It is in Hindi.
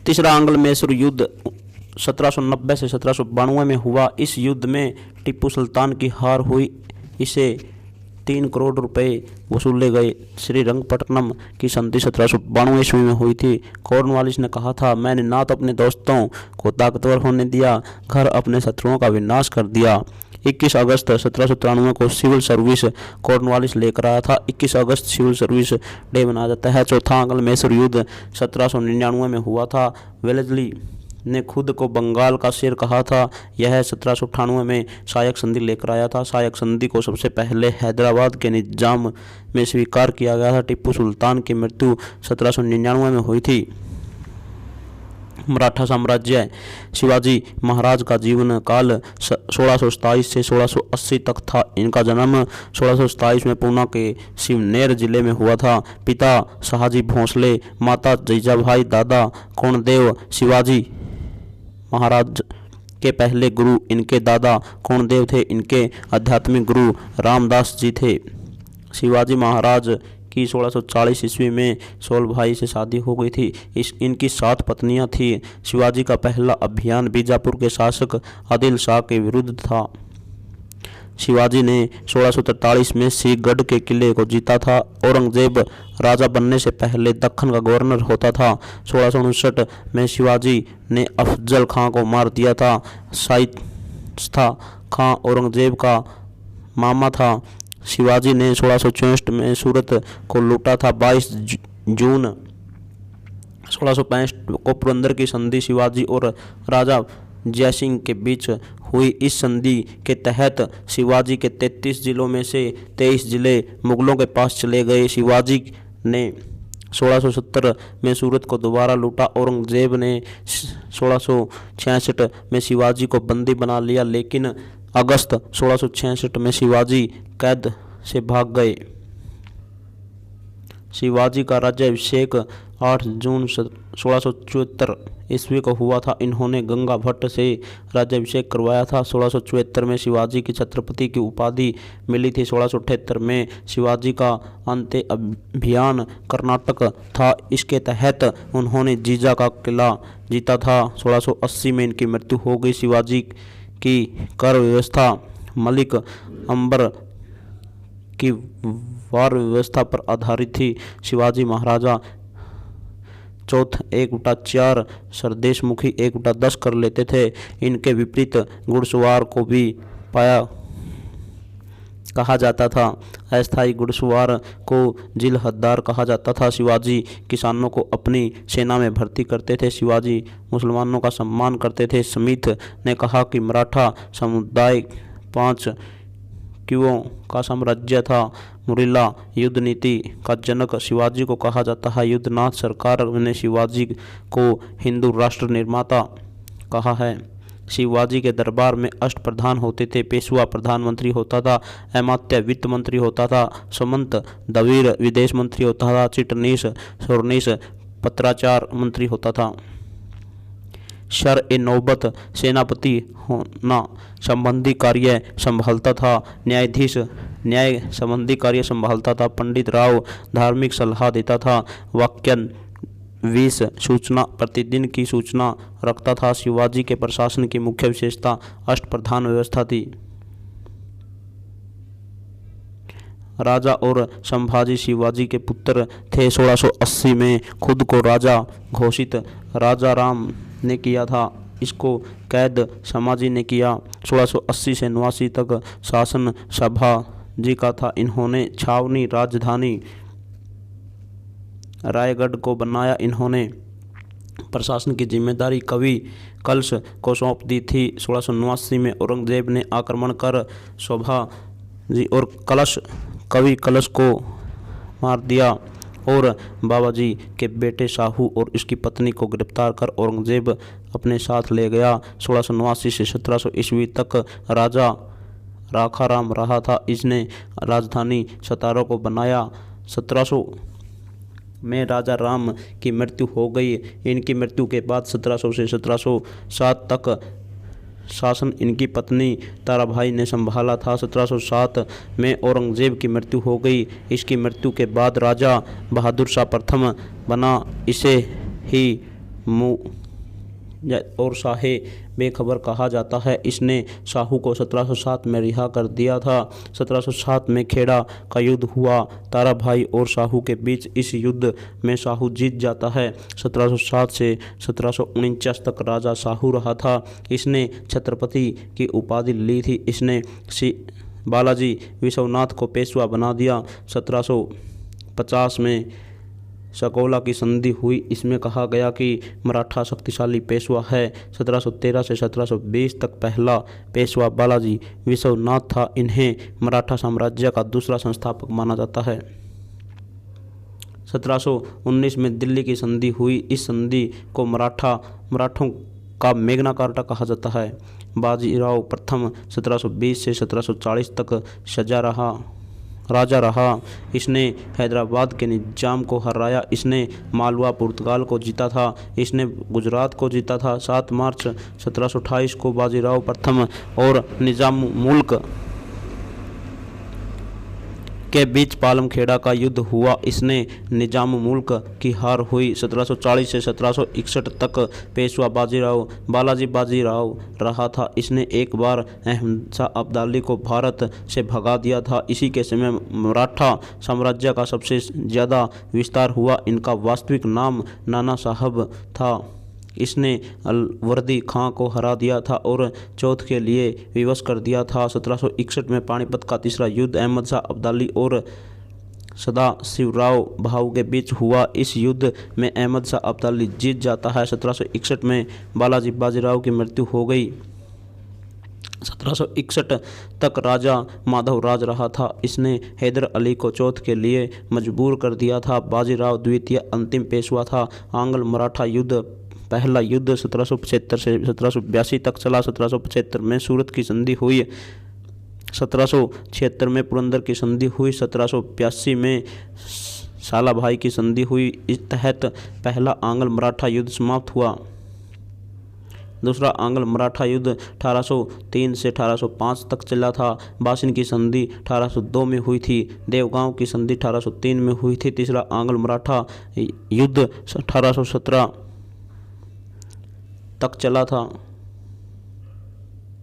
तीसरा आंग्ल मैसूर युद्ध 1790 से 1792 में हुआ। इस युद्ध में टीपू सुल्तान की हार हुई। इसे 3 करोड़ रुपए वसूले गए। श्रीरंगपट्टनम की संधि 1792 ईस्वी में हुई थी। कॉर्नवालिस ने कहा था, मैंने ना तो अपने दोस्तों को ताकतवर होने दिया, घर अपने शत्रुओं का विनाश कर दिया। 21 अगस्त 1793 को सिविल सर्विस कॉर्नवालिस लेकर आया था। 21 अगस्त सिविल सर्विस डे मनाया जाता है। चौथा आंग्ल मैसूर युद्ध 1799 में हुआ था। वेलेस्ली ने खुद को बंगाल का शेर कहा था। यह 1798 में शायक संधि लेकर आया था। शायक संधि को सबसे पहले हैदराबाद के निजाम में स्वीकार किया गया था। टीपू सुल्तान की मृत्यु 1799 में हुई थी। मराठा साम्राज्य। शिवाजी महाराज का जीवन काल 1627 से 1680 तक था। इनका जन्म 1627 में पूना के शिवनेर जिले में हुआ था। पिता शहाजी भोंसले, माता जीजाभाई, दादा कोणदेव। शिवाजी महाराज के पहले गुरु इनके दादा कोणदेव थे। इनके आध्यात्मिक गुरु रामदास जी थे। शिवाजी महाराज की 1640 ईस्वी में सोलभाई से शादी हो गई थी। इनकी 7 पत्नियां थी। शिवाजी का पहला अभियान बीजापुर के शासक आदिल शाह के विरुद्ध था। शिवाजी ने 1643 में सिंहगढ़ के किले को जीता था। औरंगजेब राजा बनने से पहले दक्कन का गवर्नर होता था। 1659 में शिवाजी ने अफजल खां को मार दिया था। शाइस्ता खां औरंगजेब का मामा था। शिवाजी ने 1664 में सूरत को लूटा था। 22 जून 1665 को पुरंदर की संधि शिवाजी और राजा जयसिंह के बीच हुई। इस संधि के तहत शिवाजी के 33 जिलों में से 23 जिले मुगलों के पास चले गए। शिवाजी ने 1670 में सूरत को दोबारा लूटा। औरंगजेब ने 1666 में शिवाजी को बंदी बना लिया, लेकिन अगस्त 1666 में शिवाजी कैद से भाग गए। शिवाजी का राज्याभिषेक 8 जून 1674 ईस्वी को हुआ था। इन्होंने गंगा भट्ट से राज्याभिषेक करवाया था। 1674 में शिवाजी की छत्रपति की उपाधि मिली थी। 1678 में शिवाजी का अंत्य अभियान कर्नाटक था। इसके तहत उन्होंने जीजा का किला जीता था। 1680 में इनकी मृत्यु हो गई। शिवाजी की कर व्यवस्था मलिक अंबर की वार व्यवस्था पर आधारित थी। शिवाजी महाराजा चौथ 1/4 सरदेशमुखी 1/10 कर लेते थे। इनके विपरीत घुड़सवार को भी पाया कहा जाता था। अस्थायी घुड़सवार को जिल हद्दार कहा जाता था। शिवाजी किसानों को अपनी सेना में भर्ती करते थे। शिवाजी मुसलमानों का सम्मान करते थे। स्मिथ ने कहा कि मराठा समुदाय 5 क्यों का साम्राज्य था। मुरिल्ला युद्ध नीति का जनक शिवाजी को कहा जाता है। युद्धनाथ सरकार ने शिवाजी को हिंदू राष्ट्र निर्माता कहा है। शिवाजी के दरबार में अष्टप्रधान होते थे। पेशवा प्रधानमंत्री होता था। अमात्य वित्त मंत्री होता था। सुमंत दवीर विदेश मंत्री होता था। चिटनीस सोरनीस पत्राचार मंत्री होता था। शर-ए-नौबत सेनापति होना संबंधी कार्य संभालता था। न्यायाधीश न्याय संबंधी कार्य संभालता था। पंडित राव धार्मिक सलाह देता था। वाक्यन 20 सूचना प्रतिदिन की सूचना रखता था। शिवाजी के प्रशासन की मुख्य विशेषता अष्टप्रधान व्यवस्था थी। राजा और संभाजी शिवाजी के पुत्र थे। 1680 में खुद को राजा घोषित राजा राम ने किया था। इसको कैद समाजी ने किया। 1680 से 89 तक शासन सभा जी का था। इन्होंने छावनी राजधानी रायगढ़ को बनाया। इन्होंने प्रशासन की जिम्मेदारी कवि कलश को सौंप दी थी। 1689 में औरंगजेब ने आक्रमण कर शोभा जी और कवि कलश को मार दिया और बाबा जी के बेटे शाहू और इसकी पत्नी को गिरफ्तार कर औरंगजेब अपने साथ ले गया। 1689 से 1700 ईस्वी तक राजा राखाराम रहा था। इसने राजधानी सतारा को बनाया। 1700 में राजा राम की मृत्यु हो गई। इनकी मृत्यु के बाद 1700 से 1707 तक शासन इनकी पत्नी ताराभाई ने संभाला था। 1707 में औरंगजेब की मृत्यु हो गई। इसकी मृत्यु के बाद राजा बहादुर शाह प्रथम बना। इसे ही और शाहे बेखबर कहा जाता है। इसने शाहू को 1707 में रिहा कर दिया था। 1707 में खेड़ा का युद्ध हुआ। ताराभाई और शाहू के बीच इस युद्ध में शाहू जीत जाता है। 1707 से 1749 तक राजा शाहू रहा था। इसने छत्रपति की उपाधि ली थी। इसने बालाजी विश्वनाथ को पेशवा बना दिया। 1750 में सकौला की संधि हुई। इसमें कहा गया कि मराठा शक्तिशाली पेशवा है। 1713 से 1720 तक पहला पेशवा बालाजी विश्वनाथ था। इन्हें मराठा साम्राज्य का दूसरा संस्थापक माना जाता है। 1719 में दिल्ली की संधि हुई। इस संधि को मराठों का मेघना कार्टा कहा जाता है। बाजीराव प्रथम 1720 से 1740 तक राजा रहा। इसने हैदराबाद के निजाम को हराया। इसने मालवा पुर्तगाल को जीता था। इसने गुजरात को जीता था। 7 मार्च 1728 को बाजीराव प्रथम और निजाम मुल्क के बीच पालमखेड़ा का युद्ध हुआ। इसने निजाम मुल्क की हार हुई। 1740 से 1761 तक पेशवा बालाजी बाजीराव रहा था। इसने एक बार अहमद शाह अब्दाली को भारत से भगा दिया था। इसी के समय मराठा साम्राज्य का सबसे ज़्यादा विस्तार हुआ। इनका वास्तविक नाम नाना साहब था। इसने अलवर्दी खां को हरा दिया था और चौथ के लिए विवश कर दिया था। 1761 में पानीपत का तीसरा युद्ध अहमद शाह अब्दाली और सदाशिवराव भाऊ के बीच हुआ। इस युद्ध में अहमद शाह अब्दाली जीत जाता है। 1761 में बालाजी बाजीराव की मृत्यु हो गई। 1761 तक राजा माधव राज रहा था। इसने हैदर अली को चौथ के लिए मजबूर कर दिया था। बाजीराव द्वितीय अंतिम पेशवा था। आंग्ल मराठा युद्ध पहला युद्ध 1775 से 1782 तक चला। 1775 में सूरत की संधि हुई। 1776 में पुरंदर की संधि हुई। 1782 में सालाभाई की संधि हुई। इस तहत पहला आंग्ल मराठा युद्ध समाप्त हुआ। दूसरा आंग्ल मराठा युद्ध 1803 से 1805 तक चला था। बासिन की संधि 1802 में हुई थी। देवगांव की संधि 1803 में हुई थी। तीसरा आंग्ल मराठा युद्ध 1817 तक चला था।